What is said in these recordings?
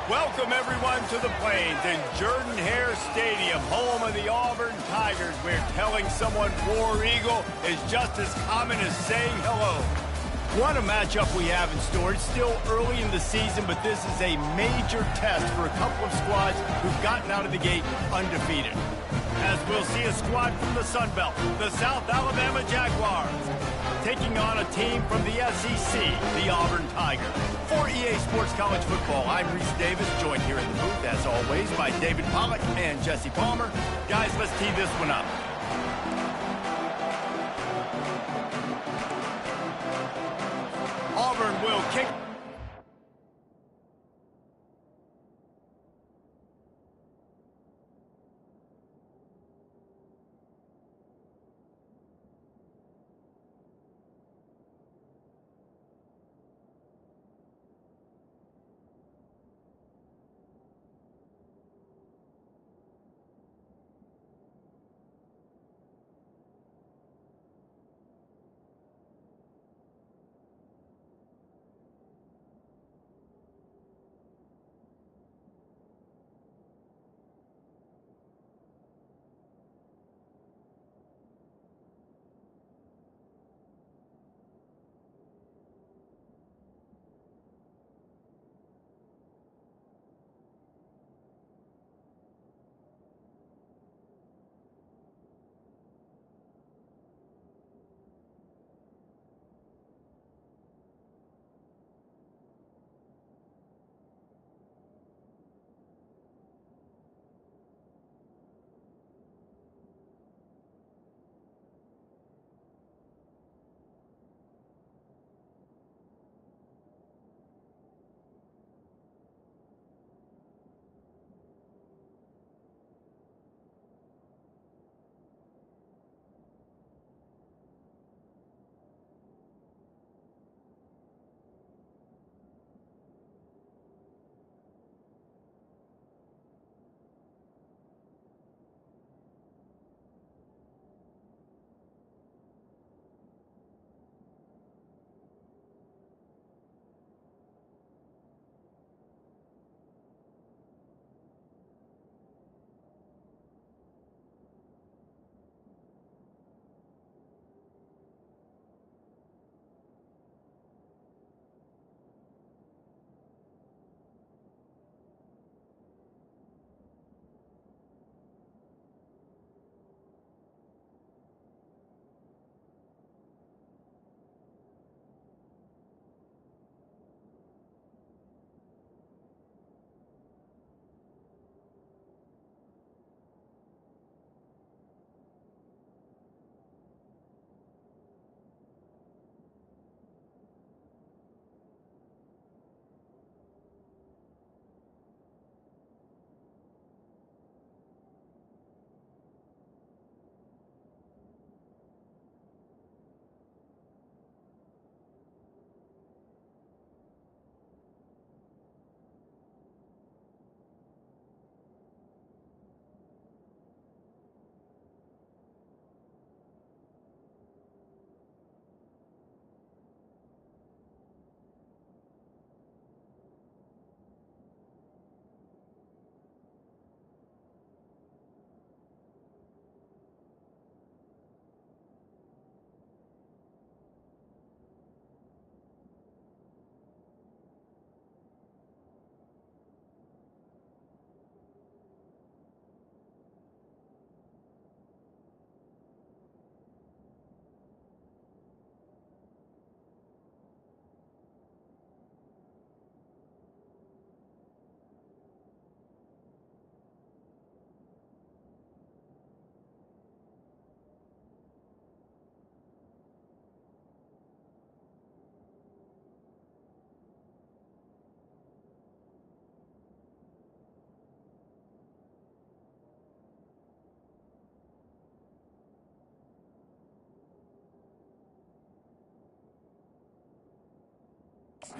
Welcome, everyone, to the Plains in Jordan-Hare Stadium, home of the Auburn Tigers, where telling someone War Eagle is just as common as saying hello. What a matchup we have in store. It's still early in the season, but this is a major test for a couple of squads who've gotten out of the gate undefeated. As we'll see a squad from the Sun Belt, the South Alabama Jaguars, taking on a team from the SEC, the Auburn Tigers. For EA Sports College Football, I'm Reese Davis, joined here in the booth, as always, by David Pollack and Jesse Palmer. Guys, let's tee this one up. Auburn will kick.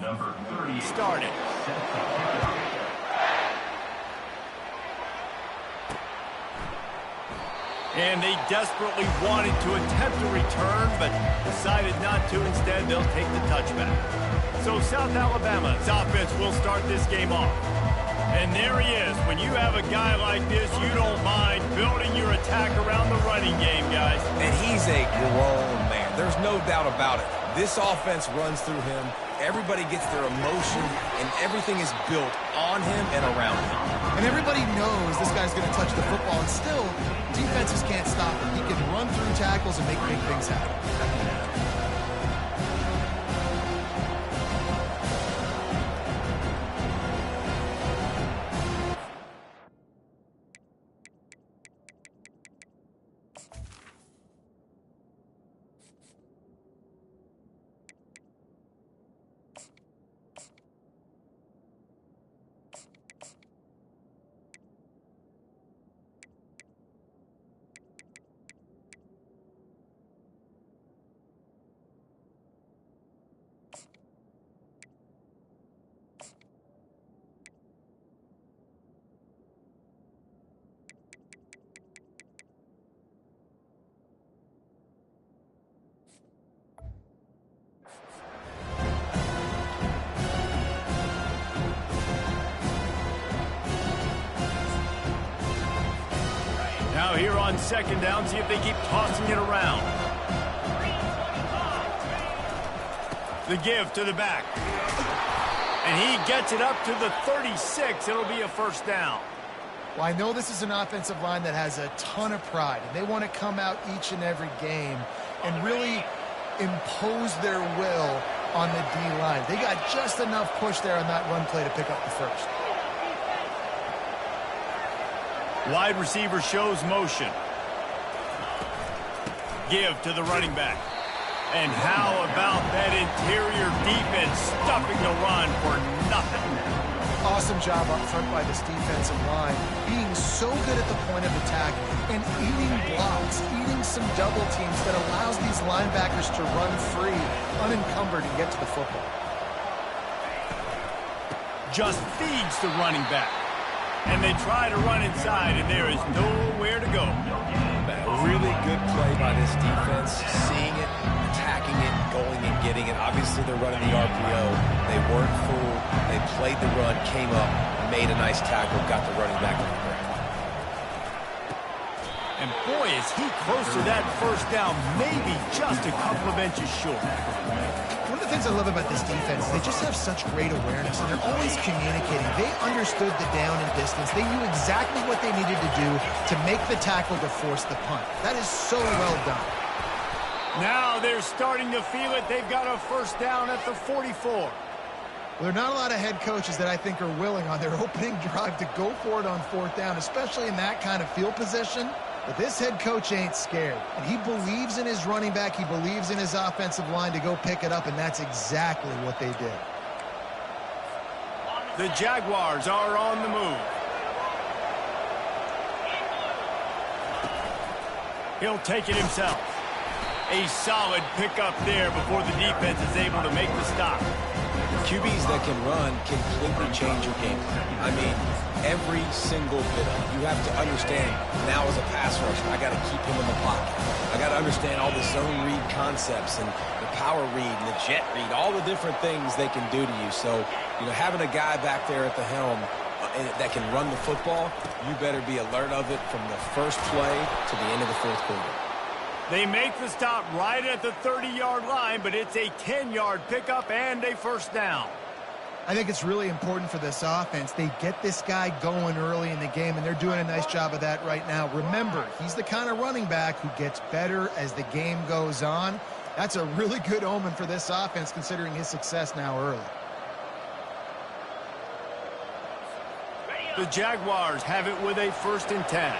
Number 30 started. And they desperately wanted to attempt a return, but decided not to. Instead, they'll take the touchback. So South Alabama's offense will start this game off. And there he is. When you have a guy like this, you don't mind building your attack around the running game, guys. And he's a grown man. There's no doubt about it. This offense runs through him. Everybody gets their emotion, and everything is built on him and around him. And everybody knows this guy's going to touch the football, and still, defenses can't stop him. He can run through tackles and make big things happen. Now here on second down, see if they keep tossing it around. The give to the back. And he gets it up to the 36. It'll be a first down. Well, I know this is an offensive line that has a ton of pride, and they want to come out each and every game and really impose their will on the D-line. They got just enough push there on that run play to pick up the first. Wide receiver shows motion. Give to the running back. And how about that interior defense stuffing the run for nothing? Awesome job up front by this defensive line, being so good at the point of attack and eating blocks, eating some double teams that allows these linebackers to run free, unencumbered, and get to the football. Just feeds the running back. And they try to run inside, and there is nowhere to go. A really good play by this defense, seeing it, attacking it, going and getting it. Obviously, they're running the RPO. They weren't fooled. They played the run, came up, made a nice tackle, got the running back on the ground. And boy, is he close to that first down, maybe just a couple of inches short. One of the things I love about this defense is they just have such great awareness, and they're always communicating. They understood the down and distance. They knew exactly what they needed to do to make the tackle to force the punt. That is so well done. Now they're starting to feel it. They've got a first down at the 44. Well, there are not a lot of head coaches that I think are willing on their opening drive to go for it on fourth down, especially in that kind of field position. But this head coach ain't scared, and he believes in his running back. He believes in his offensive line to go pick it up, and that's exactly what they did. The Jaguars are on the move. He'll take it himself. A solid pickup there before the defense is able to make the stop. QBs that can run completely change your game. I mean, every single bit of it. You have to understand, now as a pass rusher, I got to keep him in the pocket. I got to understand all the zone read concepts and the power read and the jet read, all the different things they can do to you. So, having a guy back there at the helm that can run the football, you better be alert of it from the first play to the end of the fourth quarter. They make the stop right at the 30-yard line, but it's a 10-yard pickup and a first down. I think it's really important for this offense. They get this guy going early in the game, and they're doing a nice job of that right now. Remember, he's the kind of running back who gets better as the game goes on. That's a really good omen for this offense, considering his success now early. The Jaguars have it with a 1st and 10.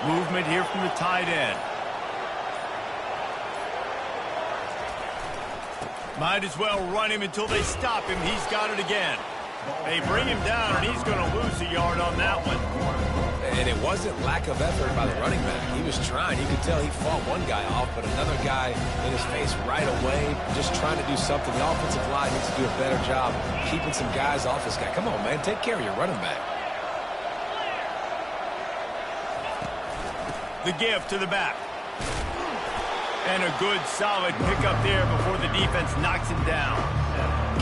Movement here from the tight end. Might as well run him until they stop him. He's got it again. They bring him down, and he's going to lose a yard on that one. And it wasn't lack of effort by the running back. He was trying. You could tell he fought one guy off, but another guy in his face right away, just trying to do something. The offensive line needs to do a better job keeping some guys off this guy. Come on, man. Take care of your running back. The give to the back. And a good, solid pickup there before the defense knocks him down.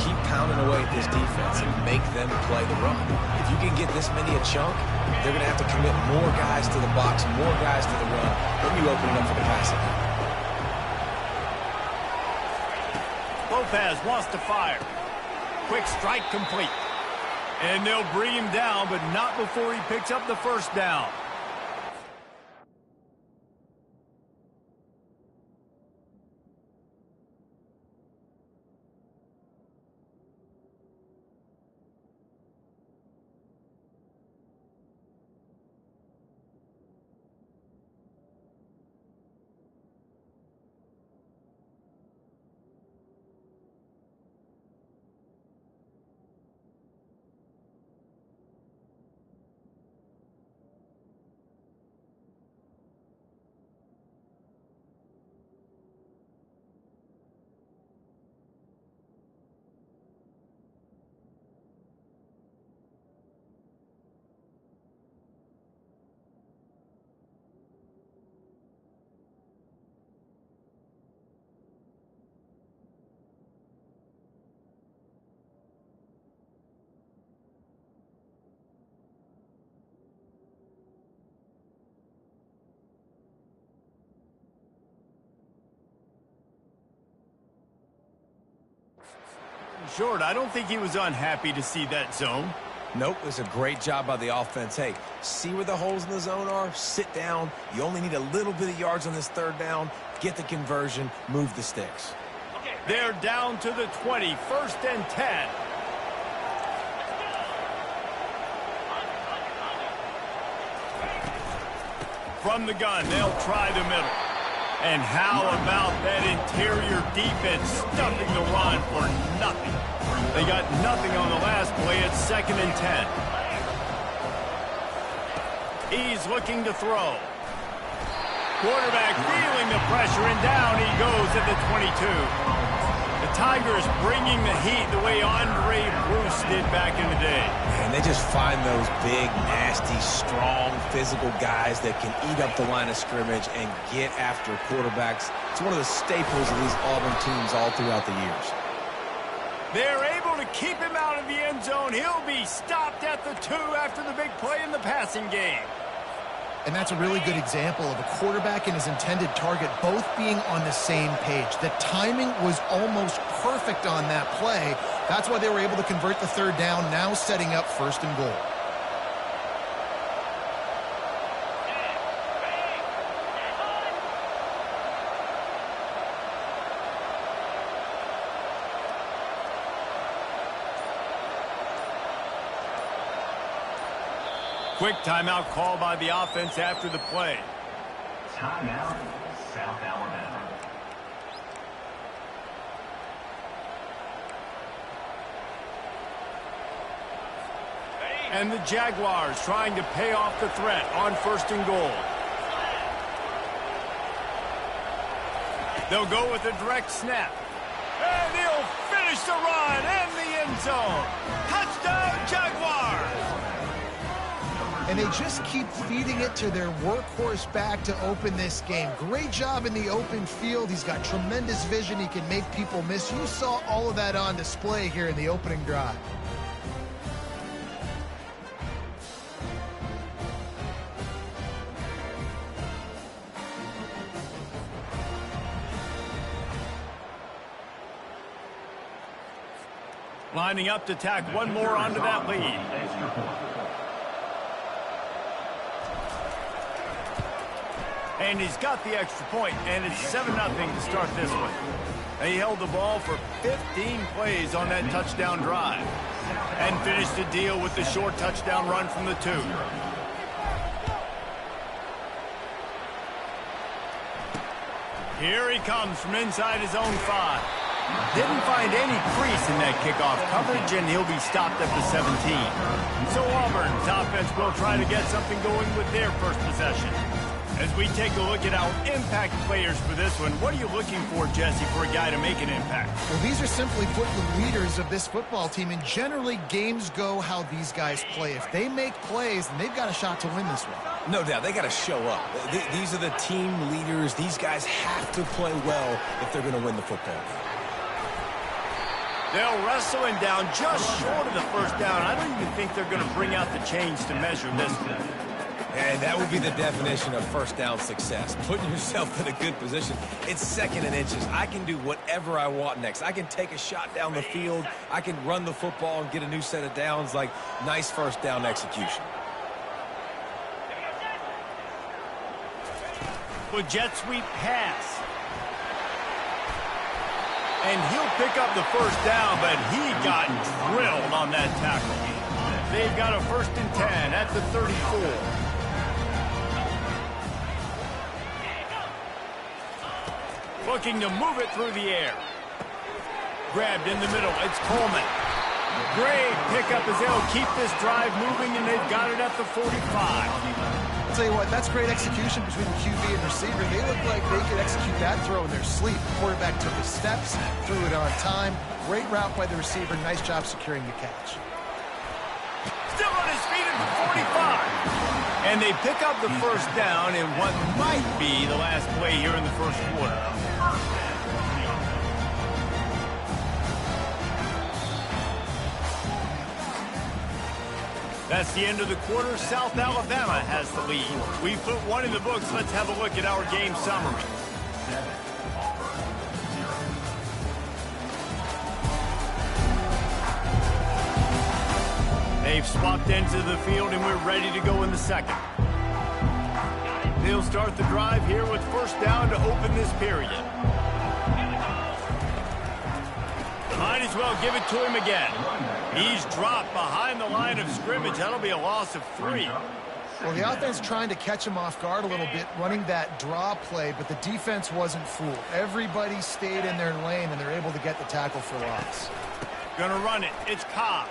keep pounding away at this defense and make them play the run. If you can get this many a chunk, they're going to have to commit more guys to the box, more guys to the run. They'll be opening up for the passing. Lopez wants to fire. Quick strike complete. And they'll bring him down, but not before he picks up the first down. Short, I don't think he was unhappy to see that zone. Nope, it was a great job by the offense. Hey, see where the holes in the zone are? Sit down. You only need a little bit of yards on this third down. Get the conversion. Move the sticks. They're down to the 20, 1st and 10. From the gun, they'll try the middle. And how about that interior defense stuffing the run for nothing? They got nothing on the last play. It's 2nd and 10. He's looking to throw. Quarterback feeling the pressure, and down he goes at the 22. The Tigers bringing the heat the way Andre Bruce did back in the day. And they just find those big, nasty, strong, physical guys that can eat up the line of scrimmage and get after quarterbacks. It's one of the staples of these Auburn teams all throughout the years. They're able to keep him out of the end zone. He'll be stopped at the 2 after the big play in the passing game. And that's a really good example of a quarterback and his intended target both being on the same page. The timing was almost perfect on that play. That's why they were able to convert the third down, now setting up 1st and goal. Quick timeout call by the offense after the play. Timeout, South Alabama. And the Jaguars trying to pay off the threat on 1st and goal. They'll go with a direct snap. And he'll finish the run in the end zone. Touchdown, Jaguars! And they just keep feeding it to their workhorse back to open this game. Great job in the open field. He's got tremendous vision. He can make people miss. You saw all of that on display here in the opening drive. Lining up to tack one more onto that lead. And he's got the extra point, and it's 7-0 to start this one. He held the ball for 15 plays on that touchdown drive and finished the deal with the short touchdown run from the 2. Here he comes from inside his own 5. Didn't find any crease in that kickoff coverage, and he'll be stopped at the 17. So Auburn's offense will try to get something going with their first possession. As we take a look at our impact players for this one, what are you looking for, Jesse, for a guy to make an impact? Well, these are simply put the leaders of this football team, and generally games go how these guys play. If they make plays, then they've got a shot to win this one. No doubt, they got to show up. These are the team leaders. These guys have to play well if they're going to win the football game. They'll wrestle him down just short of the first down. I don't even think they're going to bring out the chains to measure this one. And that would be the definition of first down success. Putting yourself in a good position. It's 2nd and inches. I can do whatever I want next. I can take a shot down the field. I can run the football and get a new set of downs. Like, nice first down execution. With jet sweep pass. And he'll pick up the first down, but he got drilled on that tackle. They've got a 1st and 10 at the 34. Looking to move it through the air. Grabbed in the middle. It's Coleman. Great pickup as they'll keep this drive moving, and they've got it at the 45. I'll tell you what, that's great execution between the QB and receiver. They look like they could execute that throw in their sleep. The quarterback took his steps, threw it on time. Great route by the receiver. Nice job securing the catch. Still on his feet at the 45. And they pick up the first down in what might be the last play here in the first quarter. That's the end of the quarter. South Alabama has the lead. We put one in the books. Let's have a look at our game summary. They've swapped ends of the field, and we're ready to go in the second. They'll start the drive here with first down to open this period. Might as well give it to him again. He's dropped behind the line of scrimmage. That'll be a loss of 3. Well, the offense trying to catch him off guard a little bit, running that draw play, but the defense wasn't fooled. Everybody stayed in their lane, and they're able to get the tackle for loss. Gonna run it. It's Cobb.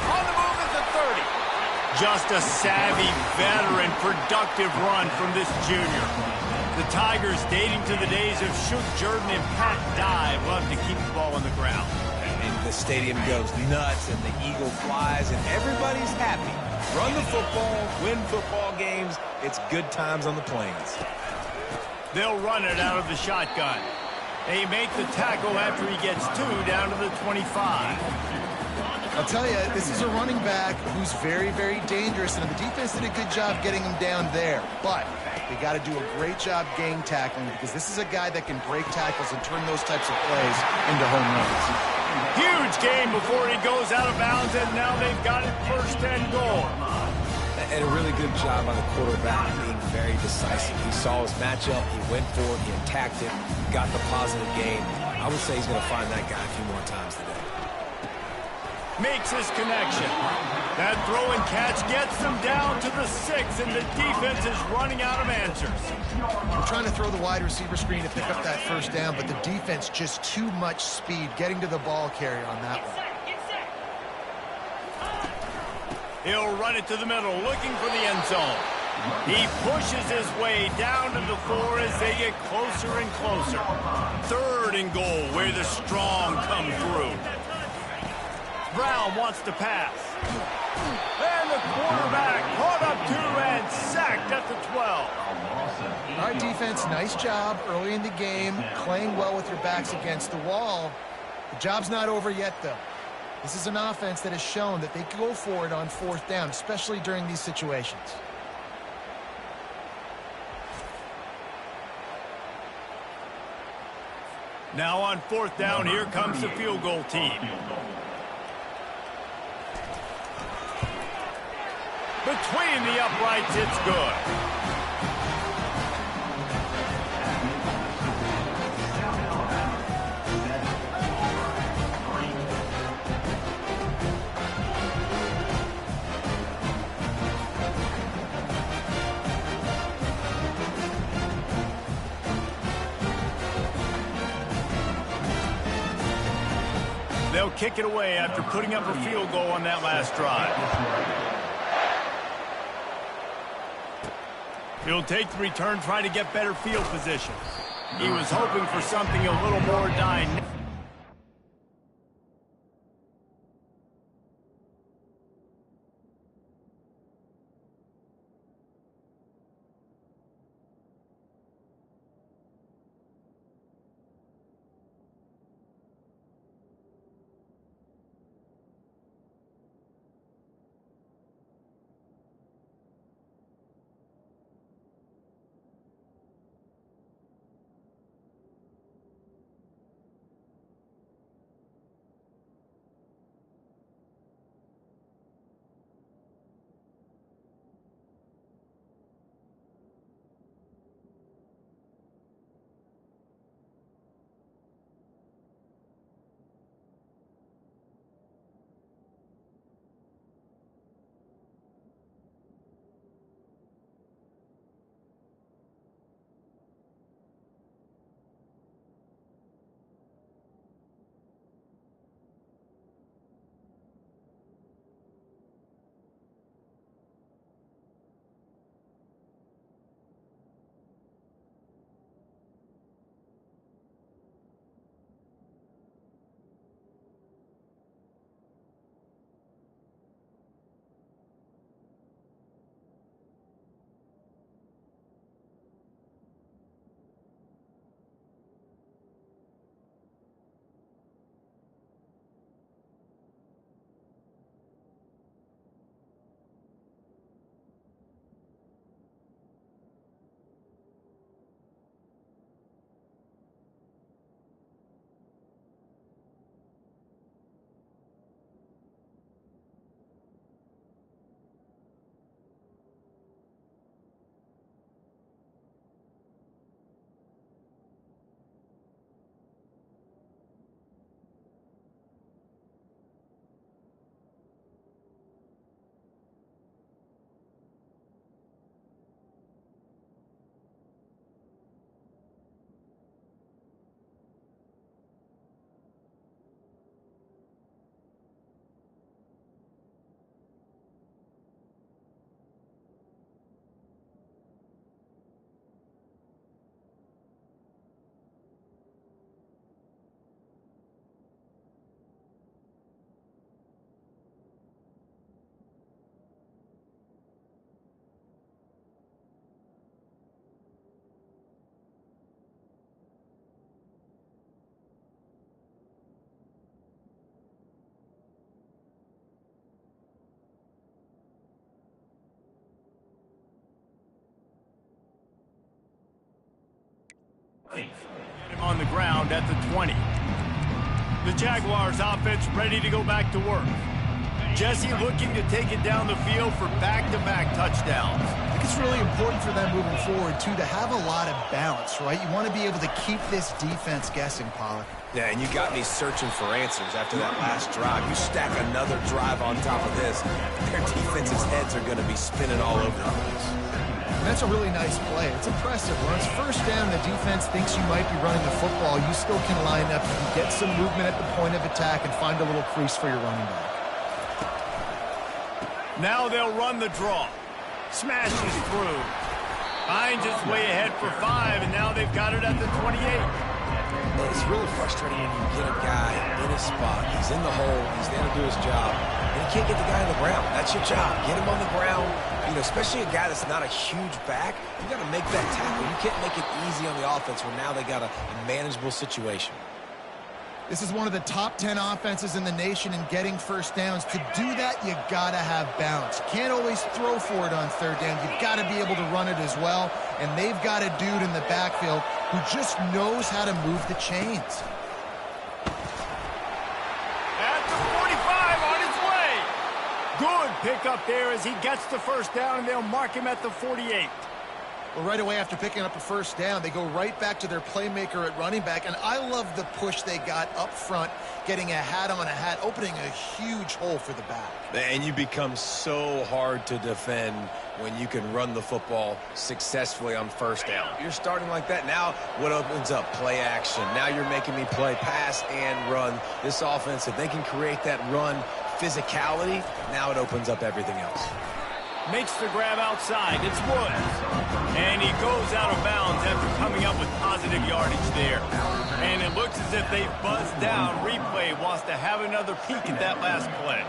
On the move at the 30. Just a savvy, veteran, productive run from this junior. The Tigers, dating to the days of Shook Jordan and Pat Dye, love to keep the ball on the ground. And the stadium goes nuts, and the eagle flies, and everybody's happy. Run the football, win football games. It's good times on the plains. They'll run it out of the shotgun. They make the tackle after he gets 2 down to the 25. I'll tell you, this is a running back who's very, very dangerous, and the defense did a good job getting him down there. But they got to do a great job gang tackling, because this is a guy that can break tackles and turn those types of plays into home runs. Huge game before he goes out of bounds, and now they've got it 1st and goal. And a really good job by the quarterback being very decisive. He saw his matchup, he went for it, he attacked it, got the positive gain. I would say he's going to find that guy a few more times today. Makes his connection. That throw and catch gets them down to the 6, and the defense is running out of answers. We're trying to throw the wide receiver screen to pick up that first down, but the defense just too much speed getting to the ball carrier on that one. He'll run it to the middle, looking for the end zone. He pushes his way down to the 4 as they get closer and closer. 3rd and goal, where the strong come through. Brown wants to pass. And the quarterback caught up 2 and sacked at the 12. All right, defense, nice job early in the game, playing well with your backs against the wall. The job's not over yet, though. This is an offense that has shown that they can go for it on 4th down, especially during these situations. Now on 4th down, here comes the field goal team. Between the uprights, it's good. They'll kick it away after putting up a field goal on that last drive. He'll take the return, try to get better field position. He was hoping for something a little more dynamic. Get him on the ground at the 20. The Jaguars offense ready to go back to work. Jesse looking to take it down the field for back-to-back touchdowns. I think it's really important for them moving forward, too, to have a lot of balance, right? You want to be able to keep this defense guessing, Pollack. Yeah, and you got me searching for answers after that last drive. You stack another drive on top of this, their defense's heads are going to be spinning all over the place. And that's a really nice play. It's impressive. When it's first down, the defense thinks you might be running the football. You still can line up. You can get some movement at the point of attack and find a little crease for your running back. Now they'll run the draw. Smashes through. Finds its way ahead for 5, and now they've got it at the 28. Well, it's really frustrating when you get a guy in his spot. He's in the hole. He's there to do his job. And you can't get the guy on the ground. That's your job. Get him on the ground. You know, especially a guy that's not a huge back. You got to make that tackle. You can't make it easy on the offense where now they got a manageable situation. This is one of the top 10 offenses in the nation in getting first downs. To do that, you got to have balance. You can't always throw for it on third down. You've got to be able to run it as well. And they've got a dude in the backfield who just knows how to move the chains. At the 45 on his way. Good pickup there as he gets the first down, and they'll mark him at the 48. Well, right away after picking up a first down, they go right back to their playmaker at running back. And I love the push they got up front, getting a hat on a hat, opening a huge hole for the back. And you become so hard to defend when you can run the football successfully on first down. You're starting like that. Now what opens up? Play action. Now you're making me play pass and run. This offense, if they can create that run physicality, now it opens up everything else. Makes the grab outside. It's Woods. And he goes out of bounds after coming up with positive yardage there. And it looks as if they've buzzed down. Replay wants to have another peek at that last play.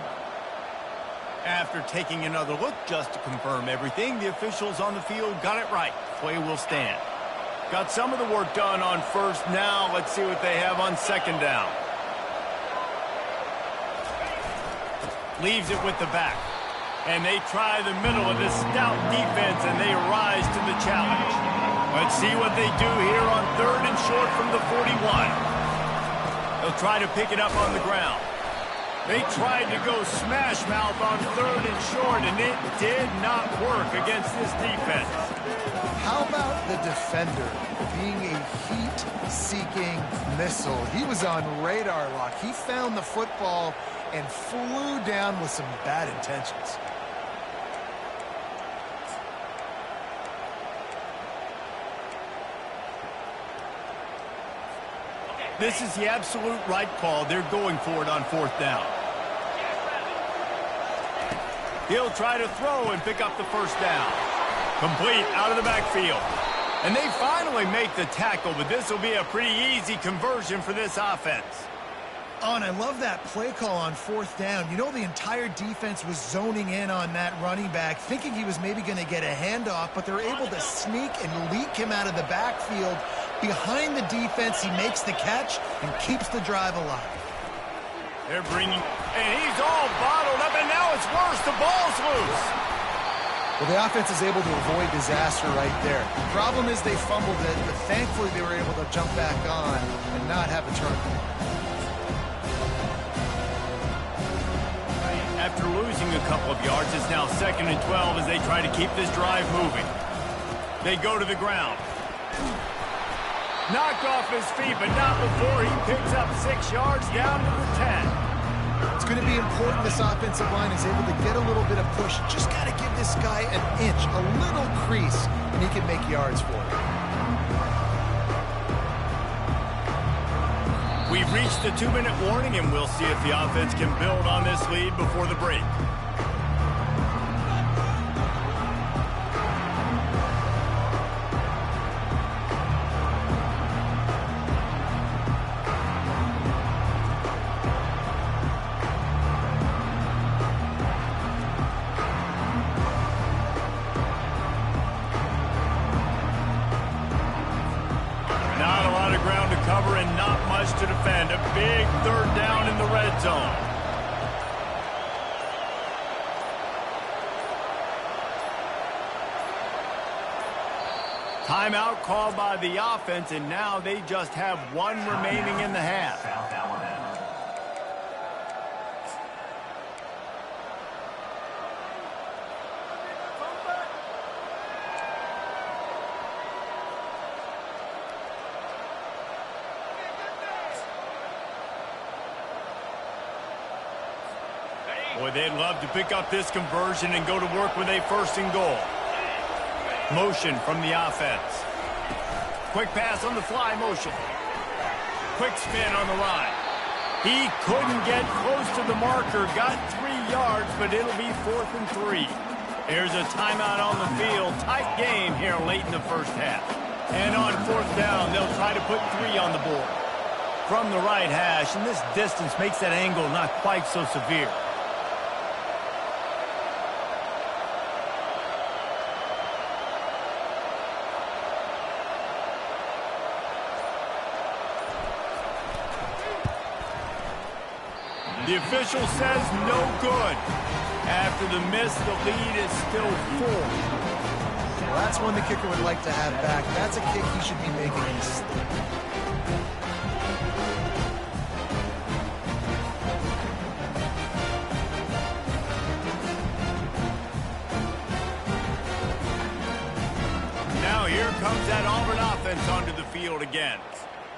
After taking another look just to confirm everything, the officials on the field got it right. Play will stand. Got some of the work done on first. Now let's see what they have on second down. Leaves it with the back. And they try the middle of this stout defense, and they rise to the challenge. Let's see what they do here on third and short from the 41. They'll try to pick it up on the ground. They tried to go smash mouth on third and short, and it did not work against this defense. How about the defender being a heat-seeking missile? He was on radar lock. He found the football and flew down with some bad intentions. This is the absolute right call. They're going for it on fourth down. He'll try to throw and pick up the first down. Complete out of the backfield. And they finally make the tackle, but this will be a pretty easy conversion for this offense. Oh, and I love that play call on fourth down. You know, the entire defense was zoning in on that running back, thinking he was maybe going to get a handoff, but they're able to sneak and leak him out of the backfield. Behind the defense, he makes the catch and keeps the drive alive. They're bringing, and he's all bottled up, and now it's worse. The ball's loose. Well, the offense is able to avoid disaster right there. The problem is they fumbled it, but thankfully they were able to jump back on and not have a turnover. After losing a couple of yards, it's now 2nd and 12 as they try to keep this drive moving. They go to the ground. Knocked off his feet, but not before he picks up 6 yards down to the 10. It's going to be important this offensive line is able to get a little bit of push. Just got to give this guy an inch, a little crease, and he can make yards for it. We've reached the 2-minute warning, and we'll see if the offense can build on this lead before the break. Not a lot of ground to cover and not much to defend. A big third down in the red zone. Timeout called by the offense, and now they just have one remaining in the half. South Alabama. Boy, they'd love to pick up this conversion and go to work with a first and goal. Motion from the offense. Quick pass on the fly motion. Quick spin on the line. He couldn't get close to the marker. Got 3 yards, but it'll be 4th and 3. Here's a timeout on the field. Tight game here late in the first half. And on 4th down, they'll try to put 3 on the board. From the right hash, and this distance makes that angle not quite so severe. The official says no good. After the miss, the lead is still 4. Well, that's one the kicker would like to have back. That's a kick he should be making instead. Now here comes that Auburn offense onto the field again.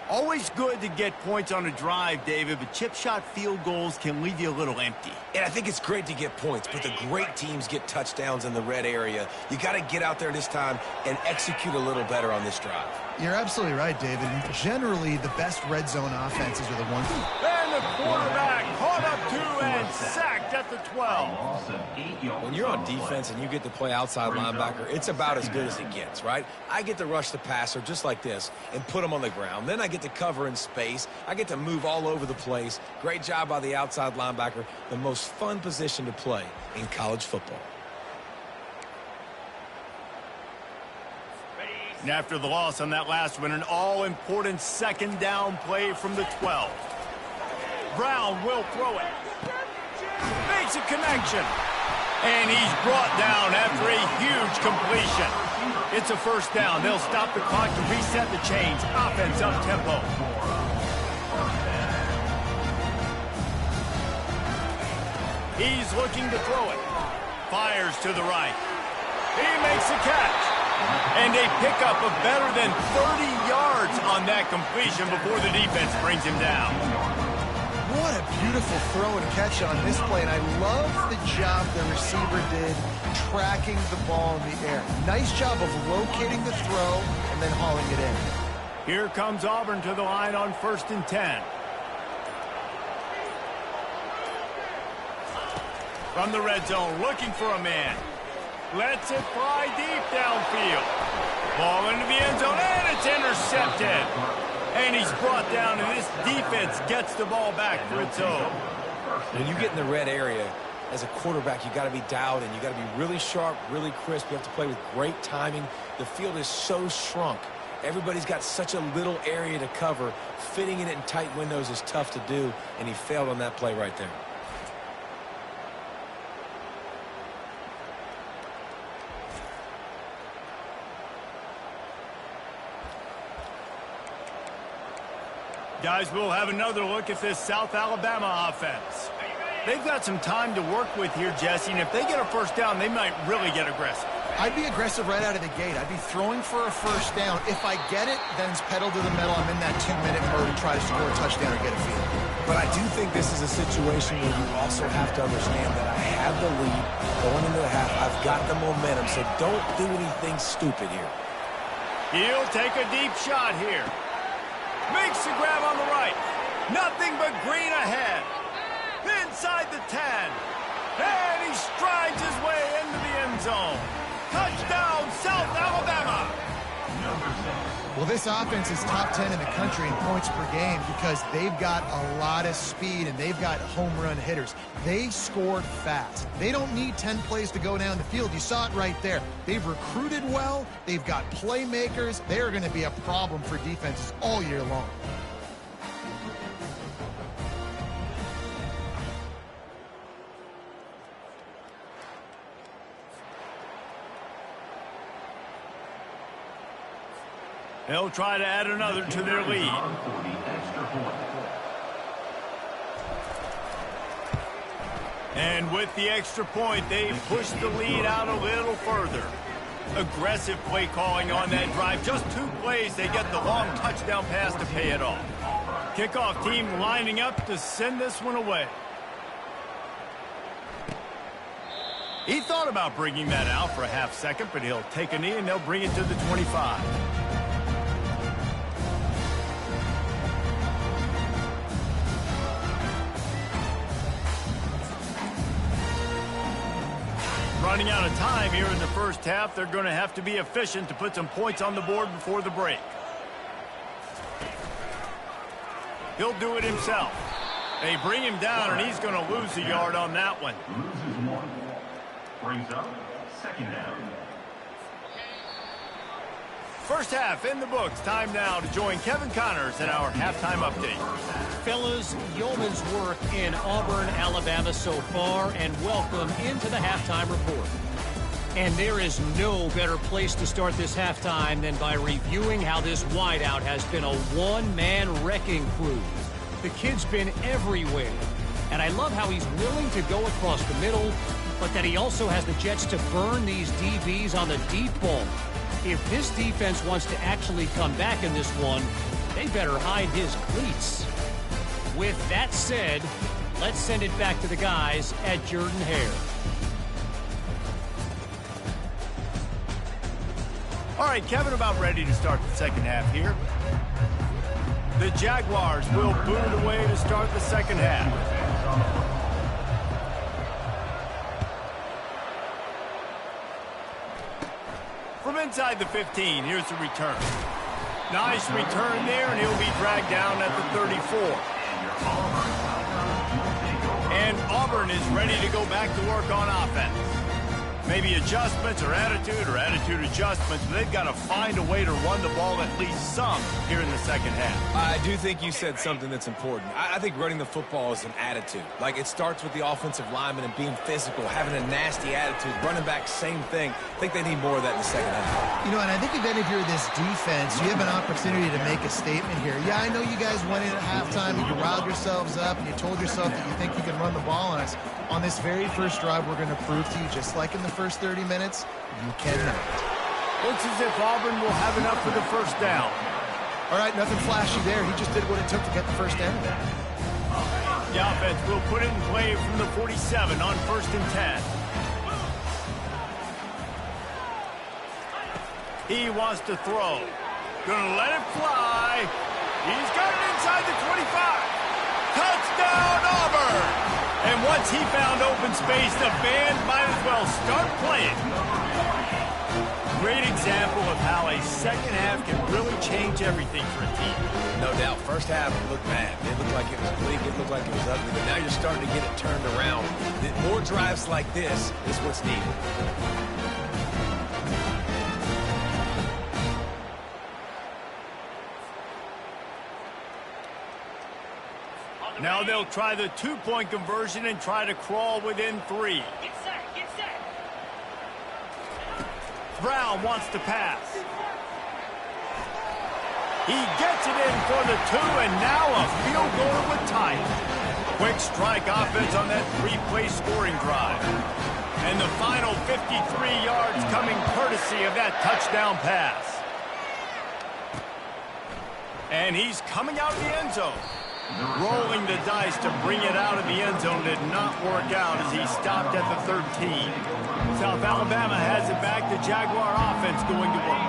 Always good to get points on a drive, David, but chip shot field goals can leave you a little empty. And I think it's great to get points, but the great teams get touchdowns in the red area. You got to get out there this time and execute a little better on this drive. You're absolutely right, David. Generally, the best red zone offenses are the ones. And the quarterback caught up to and sacked at the 12. When you're on defense and you get to play outside linebacker, it's about as good as it gets, right? I get to rush the passer just like this and put him on the ground. Then I get to cover in space. I get to move all over the place. Great job by the outside linebacker. The most fun position to play in college football. And after the loss on that last one, an all-important second down play from the 12. Brown will throw it. Makes a connection. And he's brought down after a huge completion. It's a first down. They'll stop the clock to reset the chains. Offense up tempo. He's looking to throw it. Fires to the right. He makes the catch. And a pickup of better than 30 yards on that completion before the defense brings him down. What a beautiful throw and catch on this play, and I love the job the receiver did tracking the ball in the air. Nice job of locating the throw and then hauling it in. Here comes Auburn to the line on 1st and 10. From the red zone, looking for a man. Lets it fly deep downfield. Ball into the end zone, and it's intercepted. And he's brought down, and this defense gets the ball back for its own. When you get in the red area, as a quarterback, you got to be dialed in. You got to be really sharp, really crisp. You have to play with great timing. The field is so shrunk. Everybody's got such a little area to cover. Fitting it in tight windows is tough to do, and he failed on that play right there. Guys, we'll have another look at this South Alabama offense. They've got some time to work with here, Jesse, and if they get a first down, they might really get aggressive. I'd be aggressive right out of the gate. I'd be throwing for a first down. If I get it, then it's pedal to the metal. I'm in that 2-minute mode to try to score a touchdown or get a field. But I do think this is a situation where you also have to understand that I have the lead going into the half. I've got the momentum, so don't do anything stupid here. He'll take a deep shot here. Makes the grab on the right. Nothing but green ahead. Inside the 10. And he strides his way into the end zone. Touchdown, South Alabama. Well, this offense is top 10 in the country in points per game because they've got a lot of speed and they've got home run hitters. They scored fast. They don't need 10 plays to go down the field. You saw it right there. They've recruited well. They've got playmakers. They are going to be a problem for defenses all year long. They'll try to add another to their lead. And with the extra point, they push the lead out a little further. Aggressive play calling on that drive. Just 2 plays, they get the long touchdown pass to pay it off. Kickoff team lining up to send this one away. He thought about bringing that out for a half second, but he'll take a knee and they'll bring it to the 25. Running out of time here in the first half. They're going to have to be efficient to put some points on the board before the break. He'll do it himself. They bring him down, and he's going to lose a yard on that one. Loses 1. Brings up 2nd down. First half in the books. Time now to join Kevin Connors in our halftime update. Fellas, yeoman's work in Auburn, Alabama so far, and welcome into the halftime report. And there is no better place to start this halftime than by reviewing how this wideout has been a one-man wrecking crew. The kid's been everywhere, and I love how he's willing to go across the middle, but that he also has the jets to burn these DBs on the deep ball. If this defense wants to actually come back in this one, they better hide his cleats. With that said, let's send it back to the guys at Jordan-Hare. All right, Kevin, about ready to start the second half here. The Jaguars will boot it away to start the second half. From inside the 15, here's the return. Nice return there, and he'll be dragged down at the 34. And Auburn is ready to go back to work on offense. Maybe adjustments or attitude adjustments, but they've got to find a way to run the ball at least some here in the second half. I do think you said something that's important. I think running the football is an attitude. Like, it starts with the offensive lineman and being physical, having a nasty attitude. Running back, same thing. I think they need more of that in the second half. You know, and I think if any of you are this defense, you have an opportunity to make a statement here. Yeah, I know you guys went in at halftime and you riled yourselves up and you told yourself that you think you can run the ball on us. On this very first drive, we're going to prove to you, just like in the first 30 minutes, you cannot. Looks as if Auburn will have enough for the first down. All right, nothing flashy there. He just did what it took to get the first down. The offense will put it in play from the 47 on 1st and 10. He wants to throw. Gonna let it fly. He's got it inside the 25. Touchdown, Auburn! And once he found open space, the band might as well start playing. Great example of how a second half can really change everything for a team. No doubt. First half, it looked bad. It looked like it was bleak. It looked like it was ugly. But now you're starting to get it turned around. More drives like this is what's needed. Now they'll try the two-point conversion and try to crawl within 3. Get set, get set. Brown wants to pass. He gets it in for the 2, and now a field goal with time. Quick strike offense on that 3-play scoring drive. And the final 53 yards coming courtesy of that touchdown pass. And he's coming out of the end zone. Rolling the dice to bring it out of the end zone did not work out as he stopped at the 13. South Alabama has it back. The Jaguar offense going to work.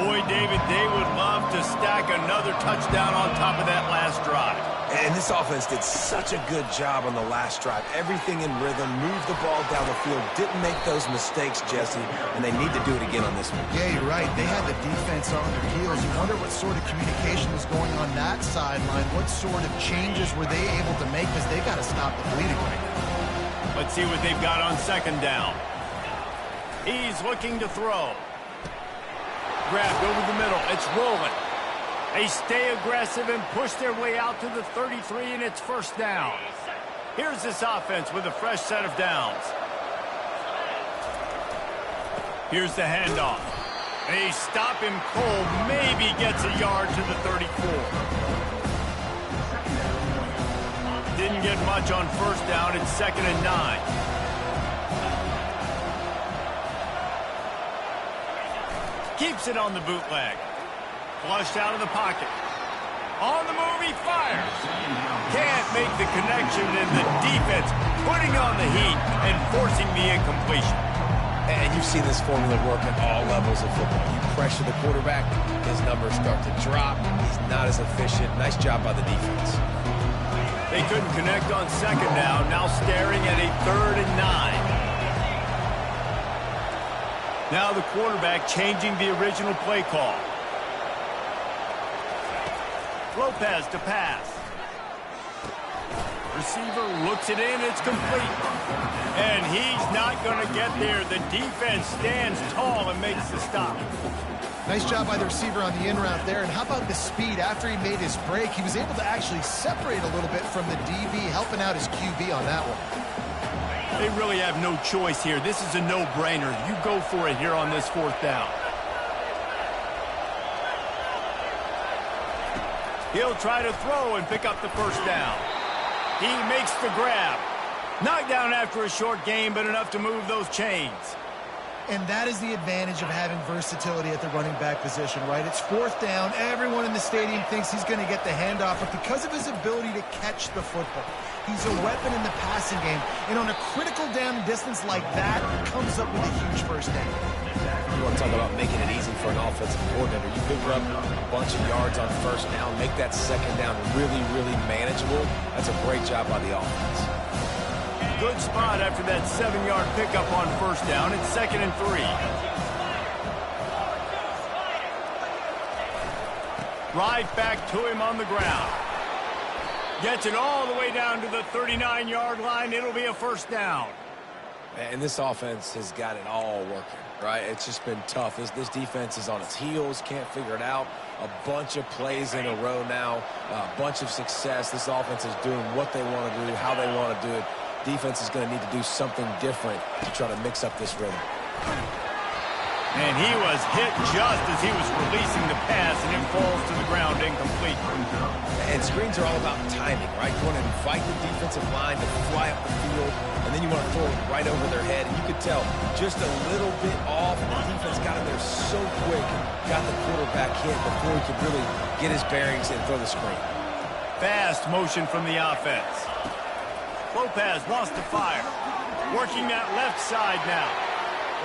Boy, David, they would love to stack another touchdown on top of that last drive. And this offense did such a good job on the last drive. Everything in rhythm, moved the ball down the field, didn't make those mistakes, Jesse, and they need to do it again on this one. Yeah, you're right. They had the defense on their heels. You wonder what sort of communication was going on that sideline. What sort of changes were they able to make, because they got to stop the bleeding right now. Let's see what they've got on second down. He's looking to throw. Grabbed over the middle. It's rolling. They stay aggressive and push their way out to the 33, and it's first down. Here's this offense with a fresh set of downs. Here's the handoff. They stop him cold, maybe gets a yard to the 34. Didn't get much on first down. It's 2nd and 9. Keeps it on the bootleg. Flushed out of the pocket. On the move, he fires. Can't make the connection, and the defense putting on the heat and forcing the incompletion. And you've seen this formula work at all levels of football. You pressure the quarterback, his numbers start to drop. He's not as efficient. Nice job by the defense. They couldn't connect on 2nd down. Now staring at a 3rd and 9. Now the quarterback changing the original play call. Lopez to pass. Receiver looks it in. It's complete. And he's not going to get there. The defense stands tall and makes the stop. Nice job by the receiver on the in route there. And how about the speed? After he made his break, he was able to actually separate a little bit from the DB, helping out his QB on that one. They really have no choice here. This is a no-brainer. You go for it here on this 4th down. He'll try to throw and pick up the first down. He makes the grab. Knocked down after a short game, but enough to move those chains. And that is the advantage of having versatility at the running back position, right? It's 4th down. Everyone in the stadium thinks he's going to get the handoff, but because of his ability to catch the football, he's a weapon in the passing game. And on a critical down and distance like that, comes up with a huge first down. You want to talk about making it easy for an offensive coordinator. You pick up a bunch of yards on first down, make that 2nd down really, really manageable. That's a great job by the offense. Good spot after that 7-yard pickup on first down. It's 2nd and 3. Right back to him on the ground. Gets it all the way down to the 39-yard line. It'll be a first down. And this offense has got it all working, right? It's just been tough. This defense is on its heels, can't figure it out. A bunch of plays in a row now, a bunch of success. This offense is doing what they want to do, how they want to do it. Defense is going to need to do something different to try to mix up this rhythm. And he was hit just as he was releasing the pass, and it falls to the ground incomplete. And screens are all about timing, right? You want to invite the defensive line to fly up the field, and then you want to throw it right over their head. And you could tell just a little bit off, and the defense got in there so quick, got the quarterback hit before he could really get his bearings and throw the screen. Fast motion from the offense. Lopez wants to fire. Working that left side now.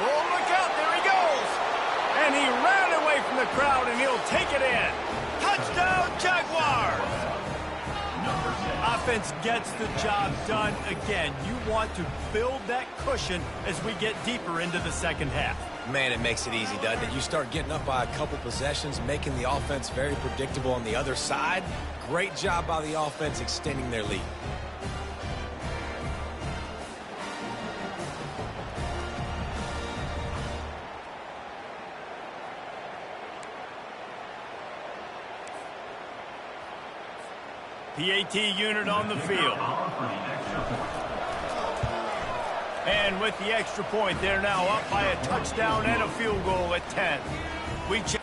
Oh, look out, there he goes. And he ran away from the crowd, and he'll take it in. Touchdown, Jaguars. Offense gets the job done again. You want to build that cushion as we get deeper into the 2nd half. Man, it makes it easy, doesn't it? You start getting up by a couple possessions, making the offense very predictable on the other side. Great job by the offense extending their lead. PAT unit on the field. And with the extra point, they're now up by a touchdown and a field goal at 10. We check.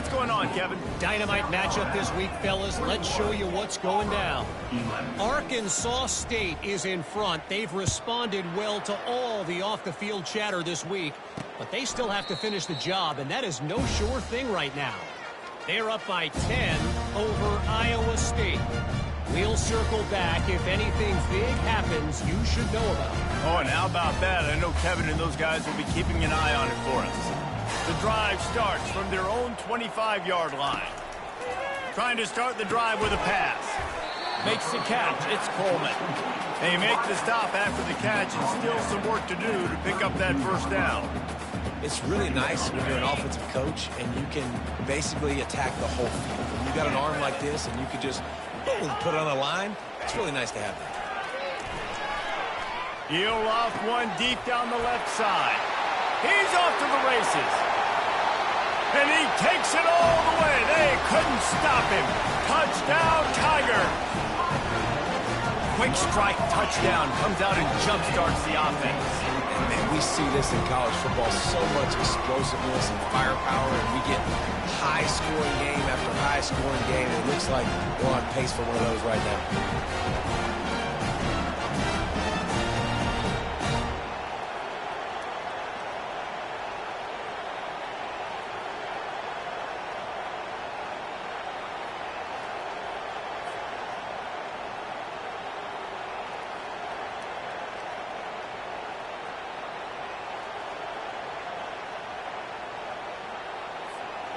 What's going on, Kevin? Dynamite matchup this week, fellas. Let's show you what's going down. Arkansas State is in front. They've responded well to all the off-the-field chatter this week, but they still have to finish the job, and that is no sure thing right now. They're up by 10 over Iowa State. We'll circle back. If anything big happens, you should know about it. Oh, and how about that? I know Kevin and those guys will be keeping an eye on it for us. The drive starts from their own 25-yard line. Trying to start the drive with a pass. Makes the catch. It's Coleman. They make the stop after the catch, and still some work to do to pick up that first down. It's really nice when you're an offensive coach and you can basically attack the whole field. When you got an arm like this and you can just boom, put it on the line, it's really nice to have that. He'll off one deep down the left side. He's off to the races. And he takes it all the way. They couldn't stop him. Touchdown, Tiger. Quick strike touchdown comes out and jump-starts the offense. And man, we see this in college football, so much explosiveness and firepower, and we get high-scoring game after high-scoring game. It looks like we're on pace for one of those right now.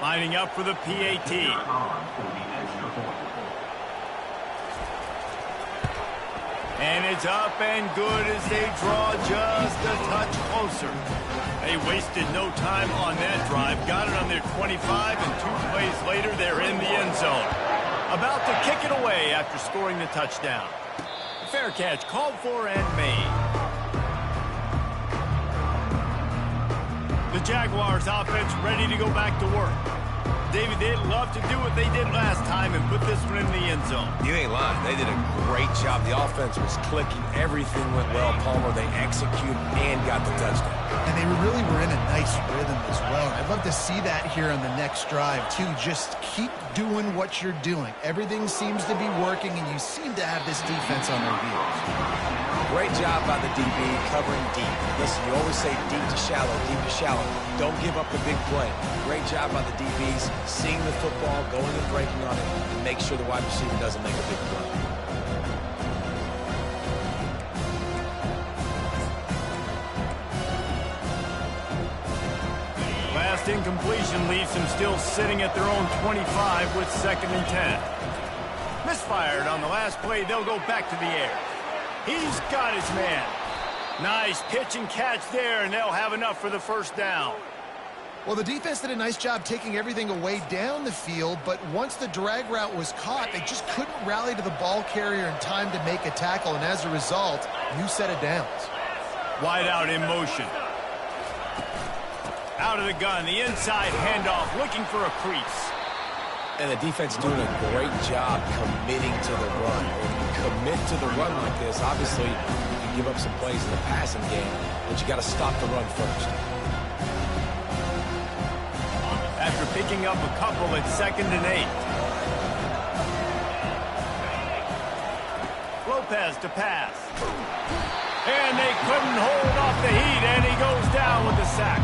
Lining up for the PAT. And it's up and good as they draw just a touch closer. They wasted no time on that drive. Got it on their 25, and 2 plays later, they're in the end zone. About to kick it away after scoring the touchdown. Fair catch called for and made. The Jaguars offense ready to go back to work. David, they'd love to do what they did last time and put this one in the end zone. You ain't lying. They did a great job. The offense was clicking. Everything went well. Palmer, they executed and got the touchdown. And they really were in a nice rhythm as well. I'd love to see that here on the next drive, too. Just keep doing what you're doing. Everything seems to be working, and you seem to have this defense on their heels. Great job by the DB covering deep. Listen, you always say deep to shallow, deep to shallow. Don't give up the big play. Great job by the DBs, seeing the football, going and breaking on it, and make sure the wide receiver doesn't make a big play. Last incompletion leaves them still sitting at their own 25 with 2nd and 10. Misfired on the last play. They'll go back to the air. He's got his man. Nice pitch and catch there, and they'll have enough for the first down. Well, the defense did a nice job taking everything away down the field, but once the drag route was caught, they just couldn't rally to the ball carrier in time to make a tackle, and as a result, new set of downs. Wide out in motion. Out of the gun, the inside handoff, looking for a crease. And the defense doing a great job committing to the run. When you commit to the run like this, obviously you can give up some plays in the passing game, but you got to stop the run first. After picking up a couple at 2nd and 8. Lopez to pass. And they couldn't hold off the heat, and he goes down with the sack.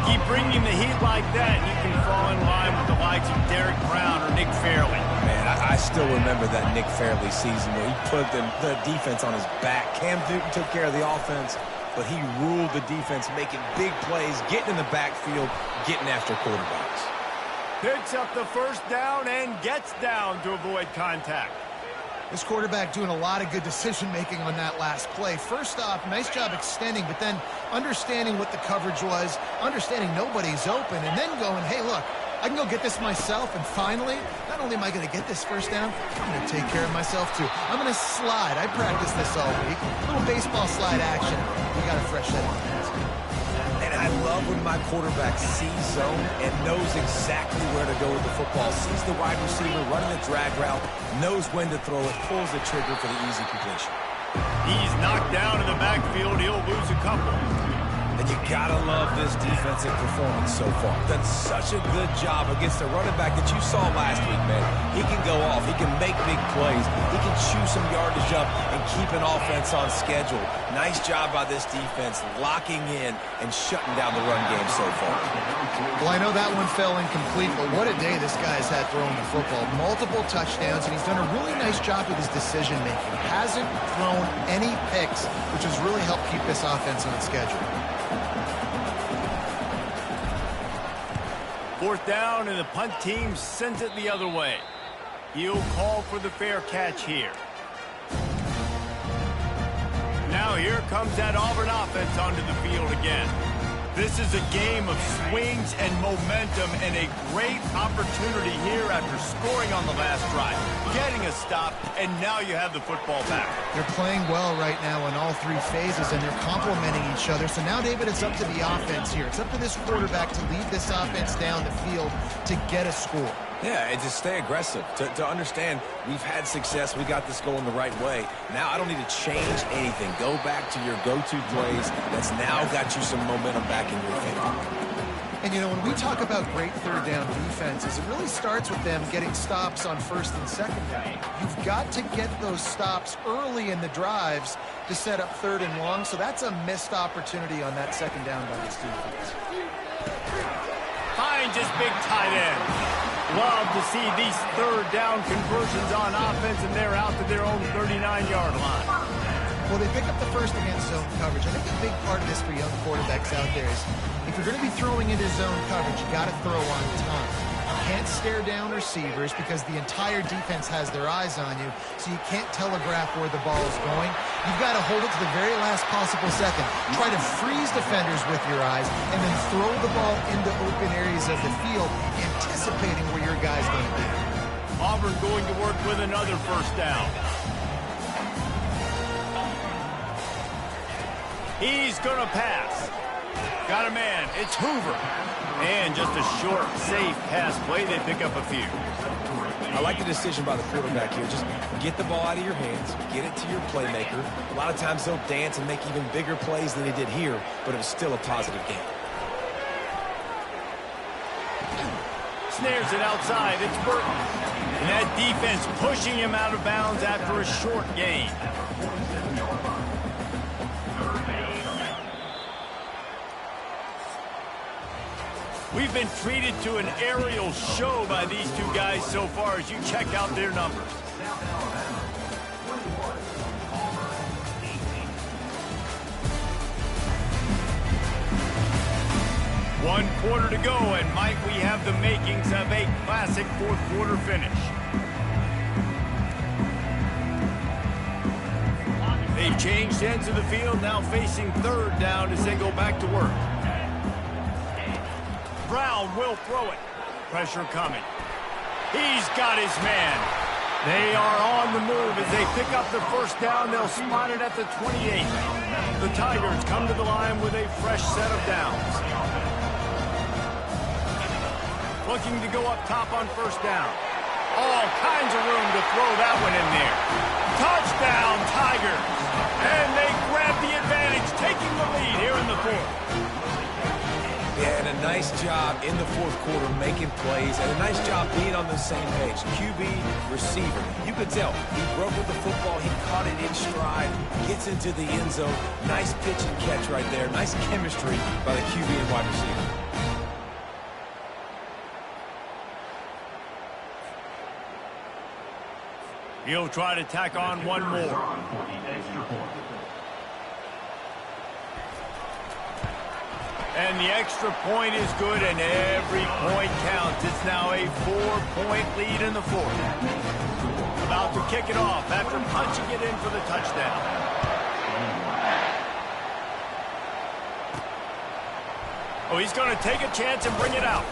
Keep bringing the heat like that, and you can fall in line with the likes of Derek Brown or Nick Fairley. Man, I still remember that Nick Fairley season where he put the defense on his back. Cam Newton took care of the offense, but he ruled the defense, making big plays, getting in the backfield, getting after quarterbacks. Picks up the first down and gets down to avoid contact. This quarterback doing a lot of good decision-making on that last play. First off, nice job extending, but then understanding what the coverage was, understanding nobody's open, and then going, hey, look, I can go get this myself, and finally, not only am I going to get this first down, I'm going to take care of myself, too. I'm going to slide. I practiced this all week. A little baseball slide action. We got a fresh set of hands. And I love when my quarterback sees zone and knows exactly where to go with the football, sees the wide receiver running the drag route, knows when to throw it, pulls the trigger for the easy completion. He's knocked down in the backfield. He'll lose a couple. And you gotta love this defensive performance so far. Done such a good job against the running back that you saw last week, man. He can go off. He can make big plays. He can chew some yardage up and keep an offense on schedule. Nice job by this defense locking in and shutting down the run game so far. Well, I know that one fell incomplete, but what a day this guy has had throwing the football. Multiple touchdowns, and he's done a really nice job with his decision-making. Hasn't thrown any picks, which has really helped keep this offense on schedule. Fourth down, and the punt team sends it the other way. He'll call for the fair catch here. Now here comes that Auburn offense onto the field again. This is a game of swings and momentum, and a great opportunity here after scoring on the last drive, getting a stop, and now you have the football back. They're playing well right now in all three phases, and they're complementing each other. So now, David, it's up to the offense here. It's up to this quarterback to lead this offense down the field to get a score. Yeah, and to stay aggressive, to understand we've had success, we got this going the right way. Now I don't need to change anything. Go back to your go-to plays. That's now got you some momentum back in your favor. And, you know, when we talk about great third down defenses, it really starts with them getting stops on first and second down. You've got to get those stops early in the drives to set up third and long, so that's a missed opportunity on that second down by this defense. Finds his big tight end. Love to see these third down conversions on offense, and they're out to their own 39-yard line. Well, they pick up the first against zone coverage. I think a big part of this for young quarterbacks out there is if you're going to be throwing into zone coverage, you got to throw on time. You can't stare down receivers because the entire defense has their eyes on you, so you can't telegraph where the ball is going. You've got to hold it to the very last possible second. Try to freeze defenders with your eyes and then throw the ball into open areas of the field, anticipating where your guy's going to be. Auburn going to work with another first down. He's going to pass. Got a man. It's Hoover. And just a short, safe pass play. They pick up a few. I like the decision by the quarterback here. Just get the ball out of your hands, get it to your playmaker. A lot of times they'll dance and make even bigger plays than they did here, but it was still a positive game. Snares it outside. It's Burton. And that defense pushing him out of bounds after a short gain. We've been treated to an aerial show by these two guys so far as you check out their numbers. One quarter to go, and might we have the makings of a classic fourth quarter finish. They've changed ends of the field, now facing third down as they go back to work. Brown will throw it. Pressure coming. He's got his man. They are on the move as they pick up the first down. They'll spot it at the 28. The Tigers come to the line with a fresh set of downs. Looking to go up top on first down. All kinds of room to throw that one in there. Touchdown, Tigers. And they grab the advantage, taking the lead here in the fourth. Yeah, and a nice job in the fourth quarter making plays, and a nice job being on the same page. QB, receiver. You could tell he broke with the football. He caught it in stride, gets into the end zone. Nice pitch and catch right there. Nice chemistry by the QB and wide receiver. He'll try to tack on one more. And the extra point is good, and every point counts. It's now a 4-point lead in the fourth. About to kick it off after punching it in for the touchdown. Oh, he's going to take a chance and bring it out.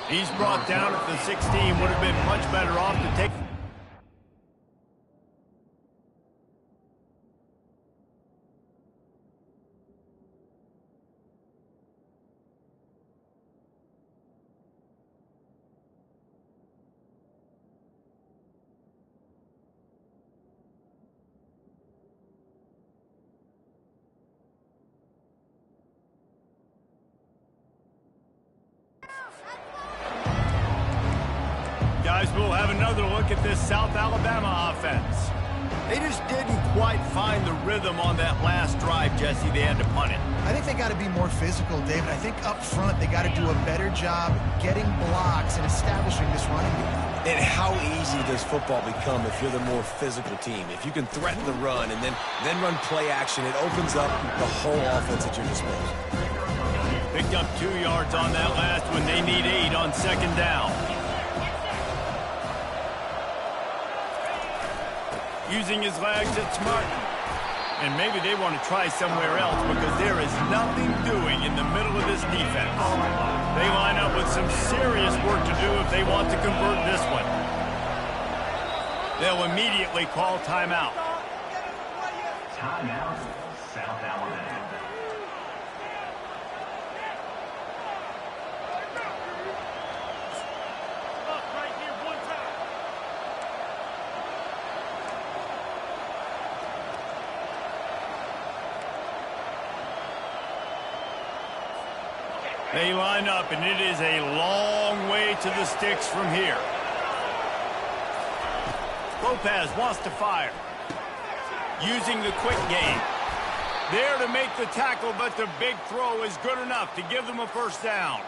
He's brought down at the 16. Would have been much better off to take... we'll have another look at this South Alabama offense. They just didn't quite find the rhythm on that last drive, Jesse. They had to punt it. I think they got to be more physical, David. I think up front they got to do a better job getting blocks and establishing this running game. And how easy does football become if you're the more physical team? If you can threaten the run and then run play action, it opens up the whole offense at your disposal. Picked up 2 yards on that last one. They need 8 on second down. Using his legs, it's Martin. And maybe they want to try somewhere else because there is nothing doing in the middle of this defense. They line up with some serious work to do if they want to convert this one. They'll immediately call timeout. Timeout, South Alabama. They line up, and it is a long way to the sticks from here. Lopez wants to fire. Using the quick game. There to make the tackle, but the big throw is good enough to give them a first down.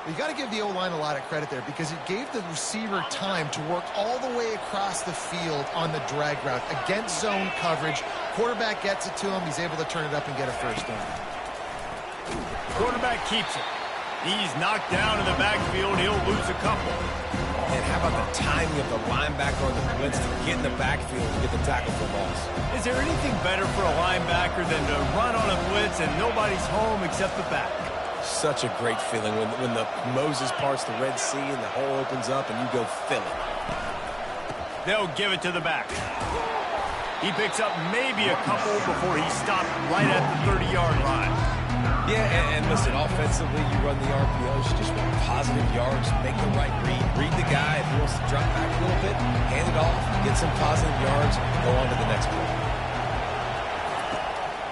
You got to give the O-line a lot of credit there because it gave the receiver time to work all the way across the field on the drag route against zone coverage. Quarterback gets it to him. He's able to turn it up and get a first down. Quarterback keeps it. He's knocked down in the backfield. He'll lose a couple. And how about the timing of the linebacker on the blitz to get in the backfield and get the tackle for loss? Is there anything better for a linebacker than to run on a blitz and nobody's home except the back? Such a great feeling when the Moses parts the Red Sea and the hole opens up and you go fill it. They'll give it to the back. He picks up maybe a couple before he stopped right at the 30-yard line. Yeah, and listen, offensively, you run the RPOs, you just want positive yards, make the right read the guy. If he wants to drop back a little bit, hand it off, get some positive yards, go on to the next play.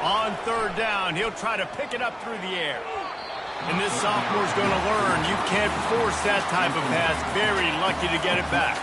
On third down, he'll try to pick it up through the air. And this sophomore's going to learn you can't force that type of pass. Very lucky to get it back.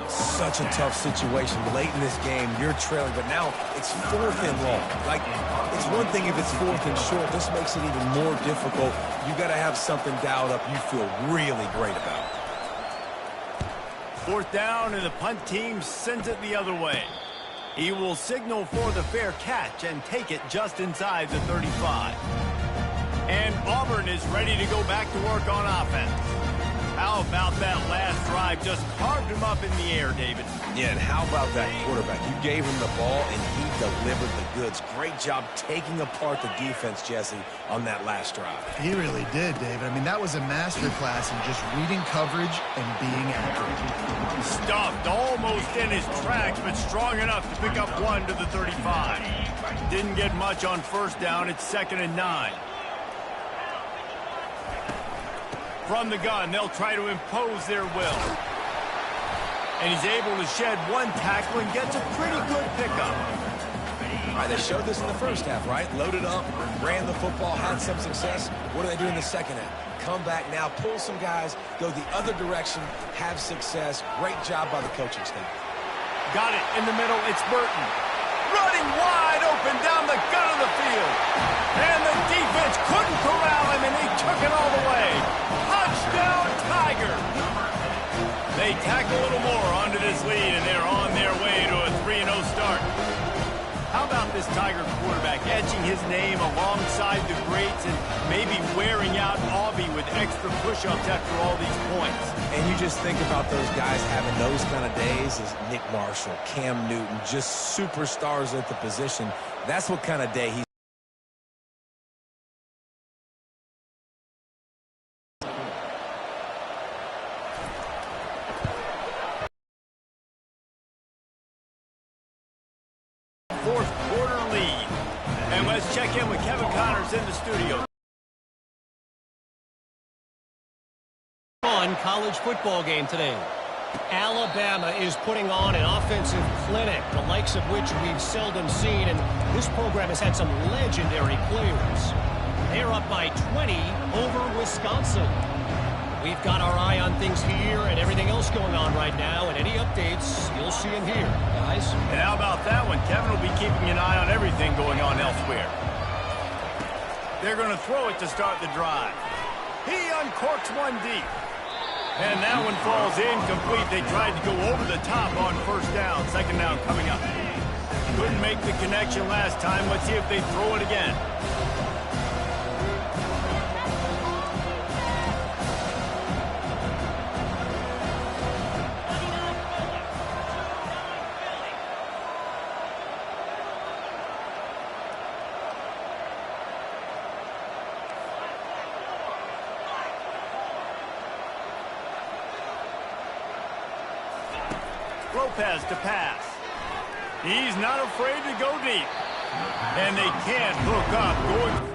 Such a tough situation. Late in this game, you're trailing, but now it's 4th and long. Like, it's one thing if it's 4th and short. This makes it even more difficult. You got to have something dialed up you feel really great about. 4th down, and the punt team sends it the other way. He will signal for the fair catch and take it just inside the 35. And Auburn is ready to go back to work on offense. How about that last drive? Just carved him up in the air, David. Yeah, and how about that quarterback? You gave him the ball, and he delivered the goods. Great job taking apart the defense, Jesse, on that last drive. He really did, David. I mean, that was a masterclass in just reading coverage and being accurate. Stuffed almost in his tracks, but strong enough to pick up 1 to the 35. Didn't get much on first down. It's 2nd and 9. From the gun, they'll try to impose their will. And he's able to shed 1 tackle and gets a pretty good pickup. All right, they showed this in the first half, right? Loaded up, ran the football, had some success. What do they do in the second half? Come back now, pull some guys, go the other direction, have success. Great job by the coaching staff. Got it in the middle. It's Burton. Running wide open down the gut of the field. And the defense couldn't corral him, and he took it all the way. Touchdown, Tiger. They tack a little more onto this lead, and they're on their way to a 3-0 start. How about this Tiger quarterback etching his name alongside the greats and maybe wearing out Aubie with extra push-ups after all these points? And you just think about those guys having those kind of days as Nick Marshall, Cam Newton, just superstars at the position. That's what kind of day he's. fourth quarter lead. And let's check in with Kevin Connors in the studio. Fun college football game today. Alabama is putting on an offensive clinic, the likes of which we've seldom seen, and this program has had some legendary players. They're up by 20 over Wisconsin. We've got our eye on things here and everything else going on right now, and any updates, you'll see them here, guys. And how about that one? Kevin will be keeping an eye on everything going on elsewhere. They're going to throw it to start the drive. He uncorks one deep. And that one falls incomplete. They tried to go over the top on first down. Second down coming up. Couldn't make the connection last time. Let's see if they throw it again. Lopez to pass. He's not afraid to go deep. And they can't hook up going.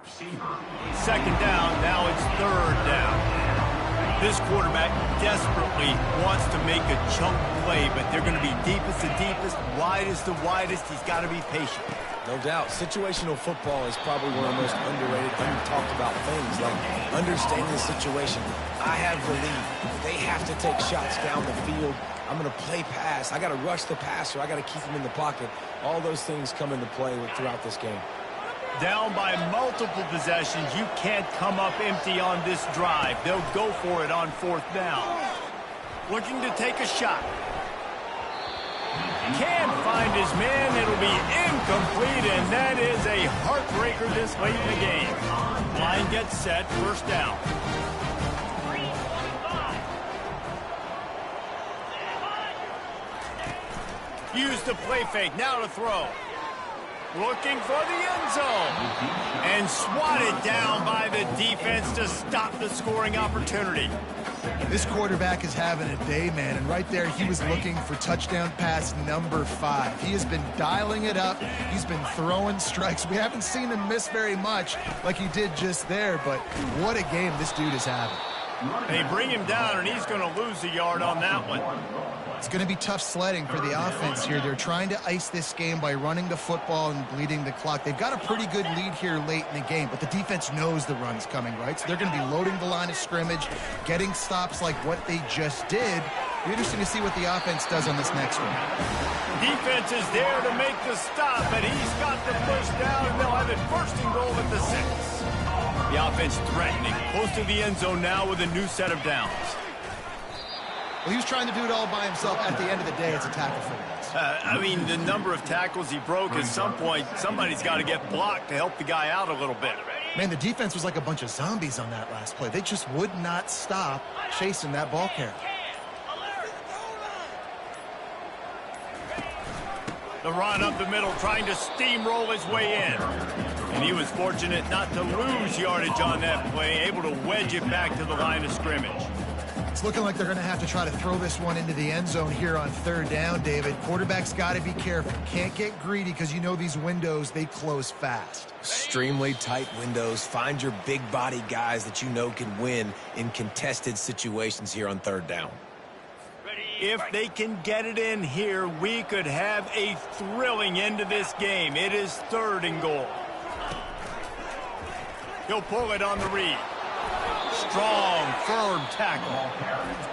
Receiver. Second down, now it's third down. This quarterback desperately wants to make a chunk play, but they're going to be deepest to deepest, widest to widest. He's got to be patient. No doubt. Situational football is probably one of the most underrated, under-talked about things, like understanding the situation. I have the lead. They have to take shots down the field. I'm going to play pass. I got to rush the passer. I got to keep him in the pocket. All those things come into play throughout this game. Down by multiple possessions, you can't come up empty on this drive. They'll go for it on 4th down. Looking to take a shot. Can't find his man. It'll be incomplete, and that is a heartbreaker this late in the game. Line gets set, 1st down. Use the play fake, now to throw. Looking for the end zone. And swatted down by the defense to stop the scoring opportunity. This quarterback is having a day, man, and right there he was looking for touchdown pass number 5. He has been dialing it up. He's been throwing strikes. We haven't seen him miss very much like he did just there, but what a game this dude is having. They bring him down, and he's going to lose a yard on that one. It's going to be tough sledding for the offense here. They're trying to ice this game by running the football and bleeding the clock. They've got a pretty good lead here late in the game, but the defense knows the run's coming, right? So they're going to be loading the line of scrimmage, getting stops like what they just did. It'll be interesting to see what the offense does on this next one. Defense is there to make the stop, but he's got the 1st down, and they'll have it 1st and goal at the 6. The offense threatening, close to the end zone now with a new set of downs. Well, he was trying to do it all by himself. At the end of the day, it's a tackle for loss. I mean, the number of tackles he broke, at some point, somebody's got to get blocked to help the guy out a little bit. Man, the defense was like a bunch of zombies on that last play. They just would not stop chasing that ball carrier. The run up the middle, trying to steamroll his way in. And he was fortunate not to lose yardage on that play, able to wedge it back to the line of scrimmage. It's looking like they're going to have to try to throw this one into the end zone here on 3rd down, David. Quarterback's got to be careful. Can't get greedy because you know these windows, they close fast. Extremely tight windows. Find your big body guys that you know can win in contested situations here on 3rd down. If they can get it in here, we could have a thrilling end to this game. It is 3rd and goal. He'll pull it on the read. Strong, firm tackle.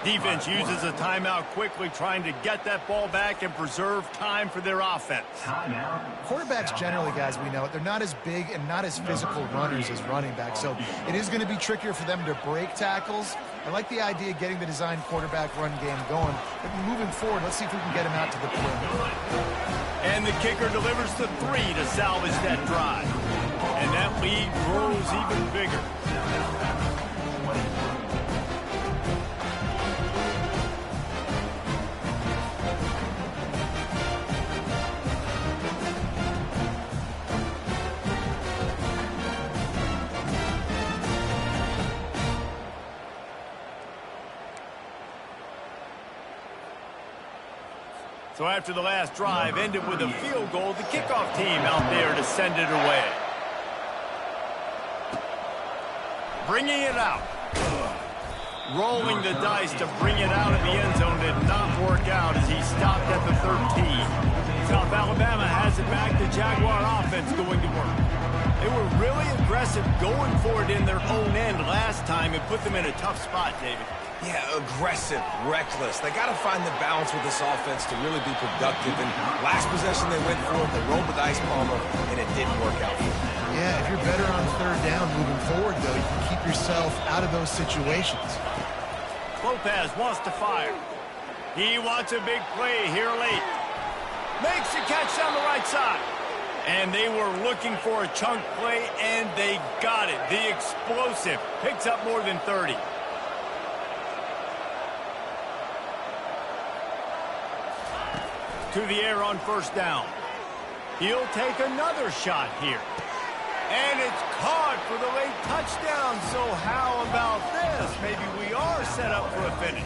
Defense uses a timeout quickly, trying to get that ball back and preserve time for their offense. Quarterbacks generally, guys, we know it, they're not as big and not as physical runners as running backs, so it is going to be trickier for them to break tackles. I like the idea of getting the design quarterback run game going, but moving forward, let's see if we can get him out to the perimeter. And the kicker delivers the 3 to salvage that drive. And that lead grows even bigger. So after the last drive ended with a field goal, the kickoff team out there to send it away. Bringing it out. Rolling the dice to bring it out of the end zone did not work out as he stopped at the 13. South Alabama has it back. The Jaguar offense going to work. They were really aggressive going for it in their own end last time and put them in a tough spot, David. Yeah, aggressive, reckless. They got to find the balance with this offense to really be productive. And last possession they went for it, they rolled the dice, Palmer, and it didn't work out for them. Yeah, if you're better on 3rd down moving forward, though, you can keep yourself out of those situations. Lopez wants to fire. He wants a big play here late. Makes the catch down the right side. And they were looking for a chunk play, and they got it. The explosive picks up more than 30. To the air on 1st down. He'll take another shot here. And it's caught for the late touchdown. So how about this? Maybe we are set up for a finish.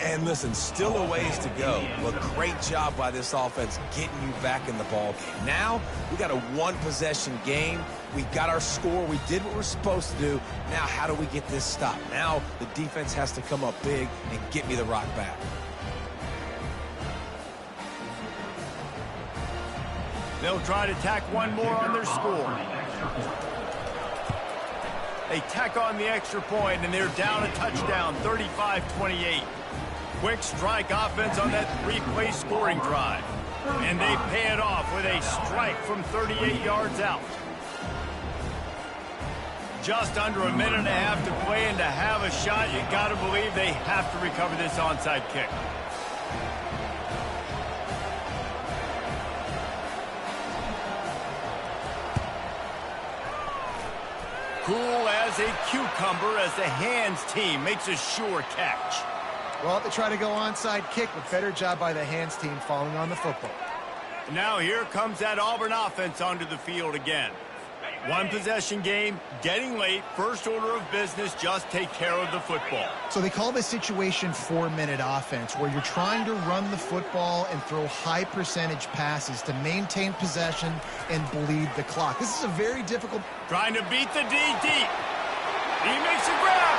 And listen, still a ways to go, but great job by this offense getting you back in the ball game. Now, we got a one-possession game. We got our score. We did what we're supposed to do. Now, how do we get this stopped? Now, the defense has to come up big and get me the rock back. They'll try to tack one more on their score. They tack on the extra point, and they're down a touchdown, 35-28. Quick strike offense on that three-play scoring drive. And they pay it off with a strike from 38 yards out. Just under a minute and a half to play, and to have a shot, you got to believe they have to recover this onside kick. Cool as a cucumber as the hands team makes a sure catch. Well, they try to go onside kick, but better job by the hands team falling on the football. Now here comes that Auburn offense onto the field again. One possession game, getting late, first order of business, just take care of the football. So they call this situation 4-minute offense, where you're trying to run the football and throw high percentage passes to maintain possession and bleed the clock. This is a very difficult... Trying to beat the D deep. He makes a grab.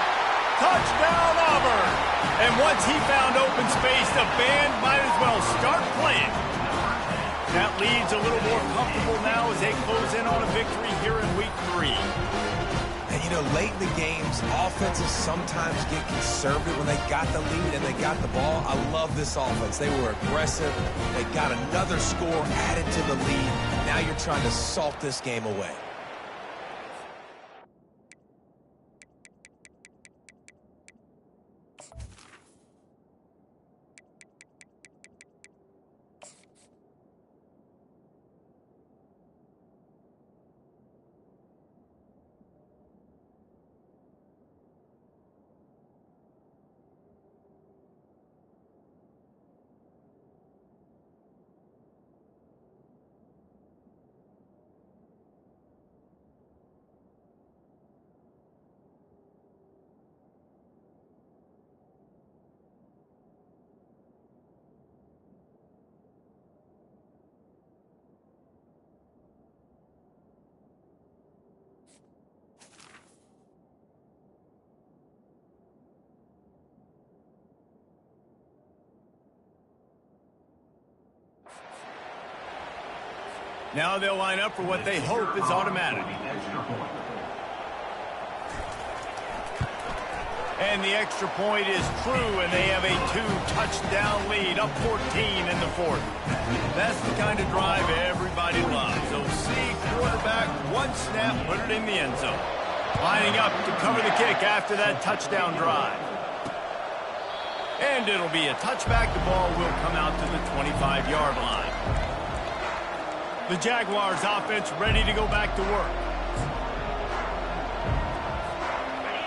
Touchdown, Auburn. And once he found open space, the band might as well start playing. That leads a little more comfortable now as they close in on a victory here in week 3. And, you know, late in the games, offenses sometimes get conservative when they got the lead and they got the ball. I love this offense. They were aggressive. They got another score added to the lead. Now you're trying to salt this game away. Now they'll line up for what they hope is automatic. And the extra point is true, and they have a 2-touchdown lead, up 14 in the fourth. That's the kind of drive everybody loves. So see quarterback, one snap, put it in the end zone. Lining up to cover the kick after that touchdown drive. And it'll be a touchback. The ball will come out to the 25-yard line. The Jaguars offense ready to go back to work.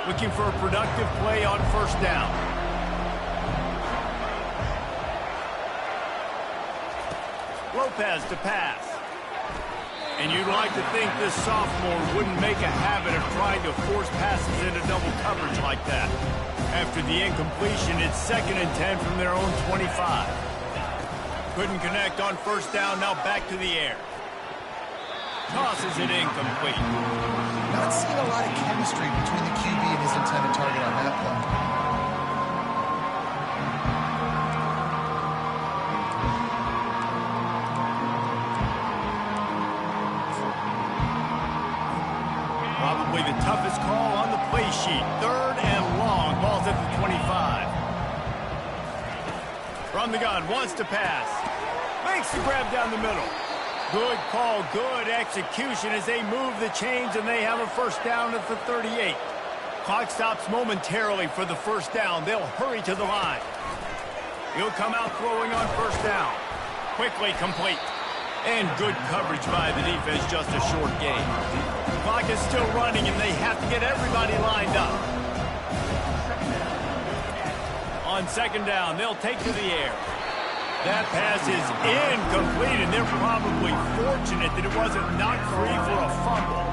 Looking for a productive play on first down. Lopez to pass. And you'd like to think this sophomore wouldn't make a habit of trying to force passes into double coverage like that. After the incompletion, it's 2nd and 10 from their own 25. Couldn't connect on first down, now back to the air. Tosses it incomplete. Not seeing a lot of chemistry between the QB and his intended target on that play. Probably the toughest call on the play sheet. 3rd and long. Ball's at the 25. From the gun, wants to pass. Makes the grab down the middle. Good call, good execution as they move the chains, and they have a first down at the 38. Clock stops momentarily for the first down. They'll hurry to the line. He'll come out throwing on first down. Quickly complete. And good coverage by the defense, just a short gain. The clock is still running, and they have to get everybody lined up. On 2nd down, they'll take to the air. That pass is incomplete, and they're probably fortunate that it wasn't knocked free for a fumble.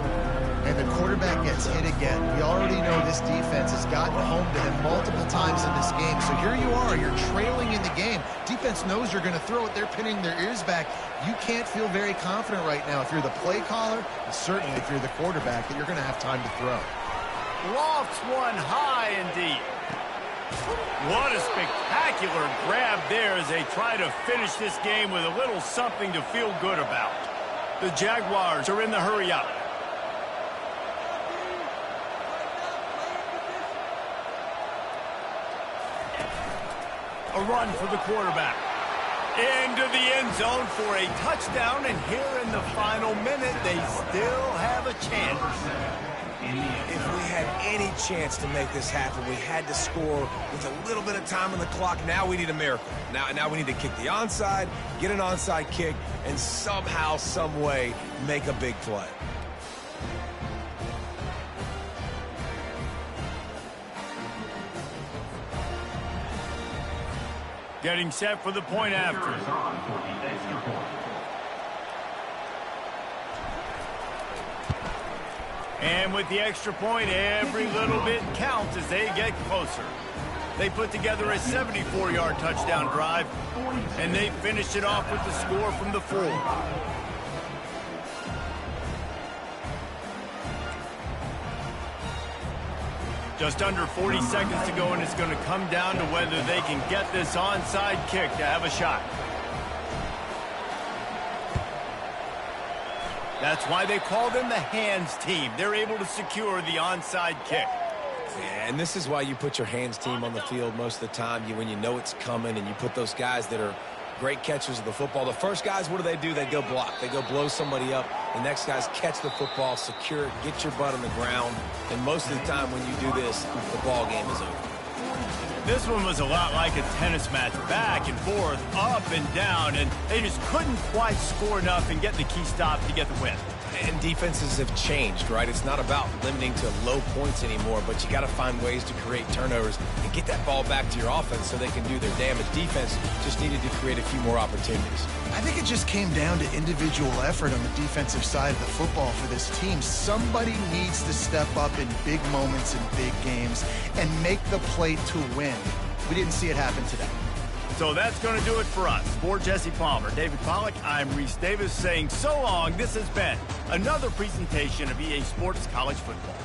And the quarterback gets hit again. We already know this defense is gotten home to him multiple times in this game. So here you are, you're trailing in the game. Defense knows you're going to throw it. They're pinning their ears back. You can't feel very confident right now if you're the play caller, and certainly if you're the quarterback, that you're going to have time to throw. Lofts one high and deep. What a spectacular grab there as they try to finish this game with a little something to feel good about. The Jaguars are in the hurry up. A run for the quarterback. Into the end zone for a touchdown, and here in the final minute, they still have a chance. If we had any chance to make this happen, we had to score with a little bit of time on the clock. Now we need a miracle. Now we need to kick the onside, get an onside kick, and somehow, some way, make a big play. Getting set for the point after. And with the extra point, every little bit counts as they get closer. They put together a 74-yard touchdown drive, and they finished it off with the score from the 4. Just under 40 seconds to go, and it's going to come down to whether they can get this onside kick to have a shot. That's why they call them the hands team. They're able to secure the onside kick. Yeah, and this is why you put your hands team on the field most of the time, when you know it's coming, and you put those guys that are great catchers of the football. The first guys, what do? They go block. They go blow somebody up. The next guys catch the football, secure it, get your butt on the ground. And most of the time when you do this, the ball game is over. This one was a lot like a tennis match, back and forth, up and down, and they just couldn't quite score enough and get the key stop to get the win. And defenses have changed, right? It's not about limiting to low points anymore, but you got to find ways to create turnovers and get that ball back to your offense so they can do their damage. Defense just needed to create a few more opportunities. I think it just came down to individual effort on the defensive side of the football for this team. Somebody needs to step up in big moments in big games and make the play to win. We didn't see it happen today. So that's going to do it for us. For Jesse Palmer, David Pollack, I'm Reese Davis saying so long. This has been another presentation of EA Sports College Football.